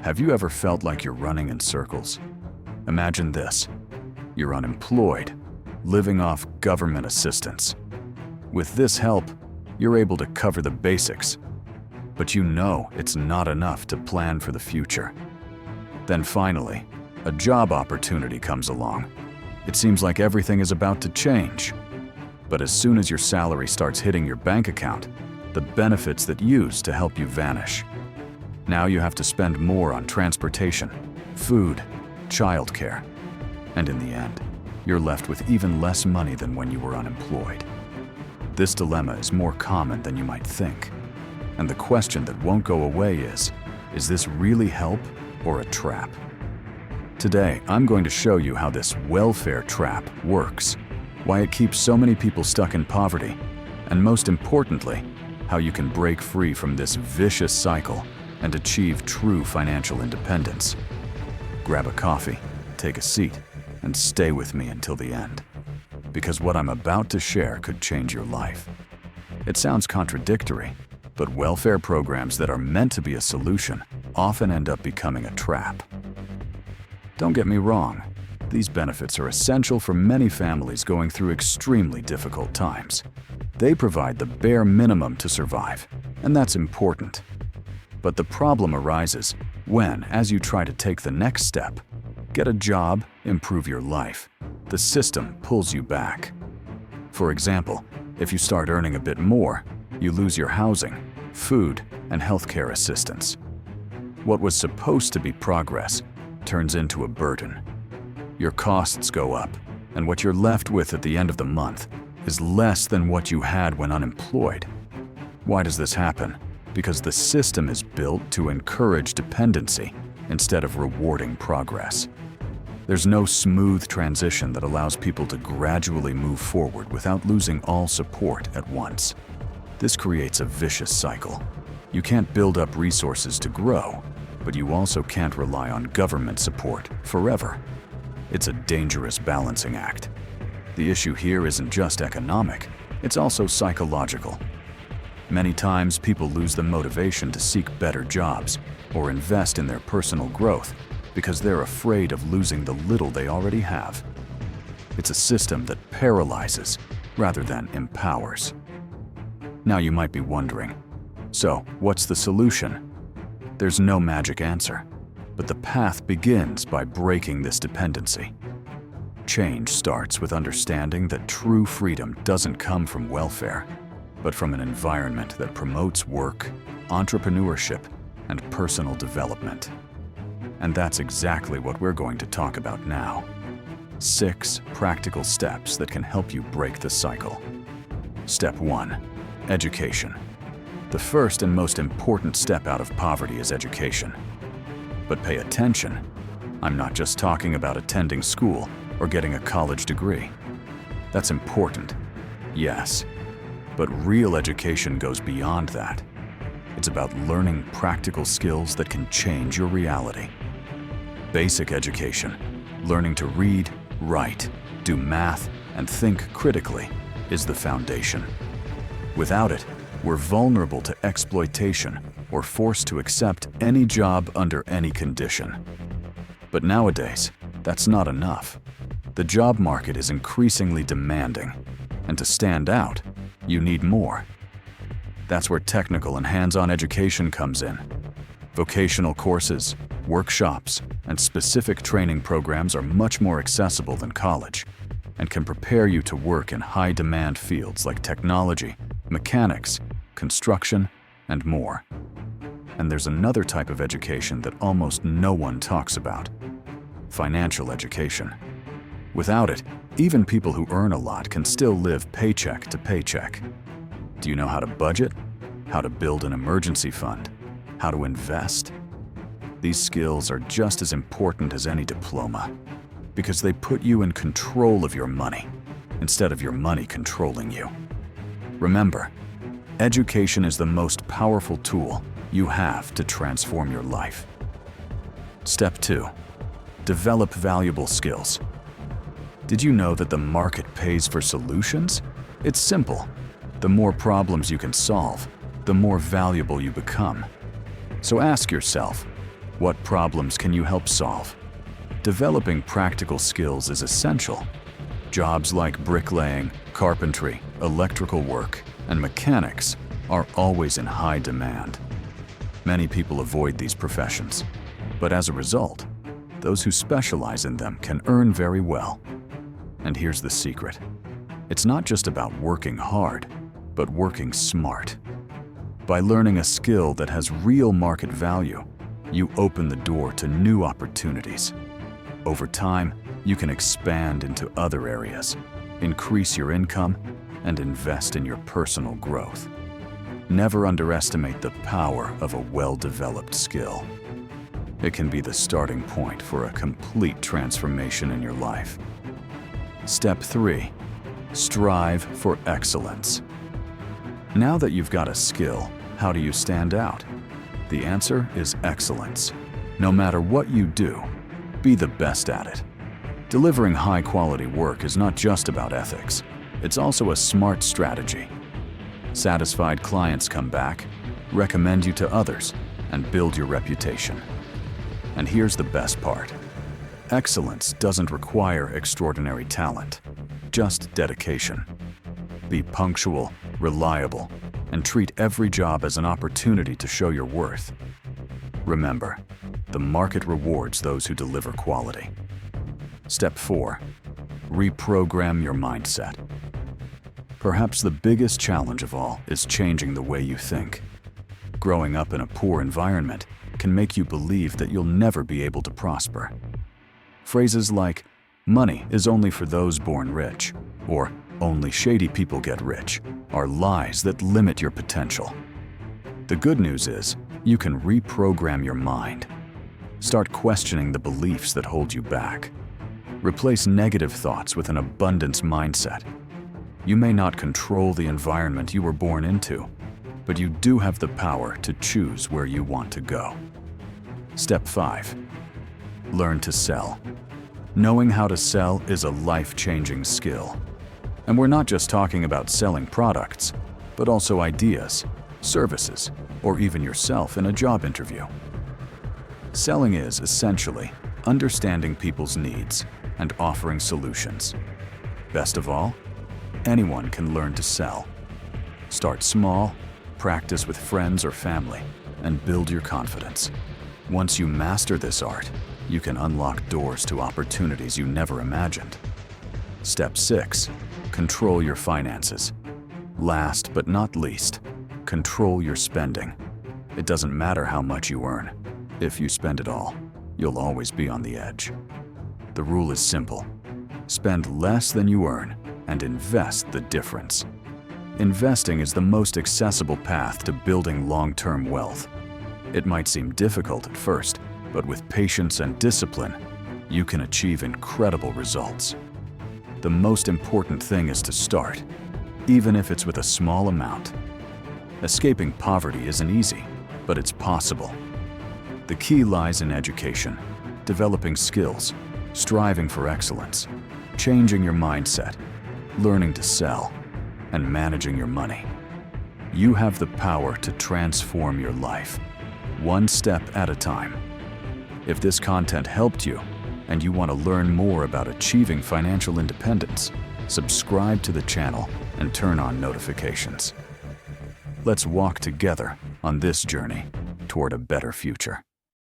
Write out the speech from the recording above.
Have you ever felt like you're running in circles? Imagine this. You're unemployed, living off government assistance. With this help, you're able to cover the basics, but you know it's not enough to plan for the future. Then finally, a job opportunity comes along. It seems like everything is about to change. But as soon as your salary starts hitting your bank account, the benefits that used to help you vanish. Now you have to spend more on transportation, food, childcare, and in the end, you're left with even less money than when you were unemployed. This dilemma is more common than you might think. And the question that won't go away is this really help or a trap? Today, I'm going to show you how this welfare trap works, why it keeps so many people stuck in poverty, and most importantly, how you can break free from this vicious cycle and achieve true financial independence. Grab a coffee, take a seat, and stay with me until the end. Because what I'm about to share could change your life. It sounds contradictory, but welfare programs that are meant to be a solution often end up becoming a trap. Don't get me wrong, these benefits are essential for many families going through extremely difficult times. They provide the bare minimum to survive, and that's important. But the problem arises when, as you try to take the next step, get a job, improve your life, the system pulls you back. For example, if you start earning a bit more, you lose your housing, food, and healthcare assistance. What was supposed to be progress turns into a burden. Your costs go up, and what you're left with at the end of the month is less than what you had when unemployed. Why does this happen? Because the system is built to encourage dependency instead of rewarding progress. There's no smooth transition that allows people to gradually move forward without losing all support at once. This creates a vicious cycle. You can't build up resources to grow, but you also can't rely on government support forever. It's a dangerous balancing act. The issue here isn't just economic, it's also psychological. Many times, people lose the motivation to seek better jobs or invest in their personal growth because they're afraid of losing the little they already have. It's a system that paralyzes rather than empowers. Now you might be wondering, so what's the solution? There's no magic answer, but the path begins by breaking this dependency. Change starts with understanding that true freedom doesn't come from welfare, but from an environment that promotes work, entrepreneurship, and personal development. And that's exactly what we're going to talk about now. 6 practical steps that can help you break the cycle. Step 1. Education. The first and most important step out of poverty is education. But pay attention. I'm not just talking about attending school or getting a college degree. That's important, yes. But real education goes beyond that. It's about learning practical skills that can change your reality. Basic education, learning to read, write, do math, and think critically, is the foundation. Without it, we're vulnerable to exploitation or forced to accept any job under any condition. But nowadays, that's not enough. The job market is increasingly demanding, and to stand out, you need more. That's where technical and hands-on education comes in. Vocational courses, workshops, and specific training programs are much more accessible than college and can prepare you to work in high-demand fields like technology, mechanics, construction, and more. And there's another type of education that almost no one talks about: financial education. Without it, even people who earn a lot can still live paycheck to paycheck. Do you know how to budget? How to build an emergency fund? How to invest? These skills are just as important as any diploma because they put you in control of your money instead of your money controlling you. Remember, education is the most powerful tool you have to transform your life. Step 2. Develop valuable skills. Did you know that the market pays for solutions? It's simple. The more problems you can solve, the more valuable you become. So ask yourself, What problems can you help solve? Developing practical skills is essential. Jobs like bricklaying, carpentry, electrical work, and mechanics are always in high demand. Many people avoid these professions, but as a result, those who specialize in them can earn very well. And here's the secret. It's not just about working hard, but working smart. By learning a skill that has real market value, you open the door to new opportunities. Over time, you can expand into other areas, increase your income, and invest in your personal growth. Never underestimate the power of a well-developed skill. It can be the starting point for a complete transformation in your life. Step 3. Strive for excellence. Now that you've got a skill, how do you stand out? The answer is excellence. No matter what you do, be the best at it. Delivering high-quality work is not just about ethics. It's also a smart strategy. Satisfied clients come back, recommend you to others, and build your reputation. And here's the best part. Excellence doesn't require extraordinary talent, just dedication. Be punctual, reliable, and treat every job as an opportunity to show your worth. Remember, the market rewards those who deliver quality. Step 4. Reprogram your mindset. Perhaps the biggest challenge of all is changing the way you think. Growing up in a poor environment can make you believe that you'll never be able to prosper. Phrases like, "Money is only for those born rich," or "Only shady people get rich," are lies that limit your potential. The good news is, you can reprogram your mind. Start questioning the beliefs that hold you back. Replace negative thoughts with an abundance mindset. You may not control the environment you were born into, but you do have the power to choose where you want to go. Step 5. Learn to sell. Knowing how to sell is a life-changing skill. And we're not just talking about selling products, but also ideas, services, or even yourself in a job interview. Selling is, essentially, understanding people's needs and offering solutions. Best of all, anyone can learn to sell. Start small, practice with friends or family, and build your confidence. Once you master this art, you can unlock doors to opportunities you never imagined. Step 6. Control your finances. Last but not least, control your spending. It doesn't matter how much you earn. If you spend it all, you'll always be on the edge. The rule is simple. Spend less than you earn and invest the difference. Investing is the most accessible path to building long-term wealth. It might seem difficult at first, but with patience and discipline, you can achieve incredible results. The most important thing is to start, even if it's with a small amount. Escaping poverty isn't easy, but it's possible. The key lies in education, developing skills, striving for excellence, changing your mindset, learning to sell, and managing your money. You have the power to transform your life, one step at a time. If this content helped you, and you want to learn more about achieving financial independence, subscribe to the channel and turn on notifications. Let's walk together on this journey toward a better future.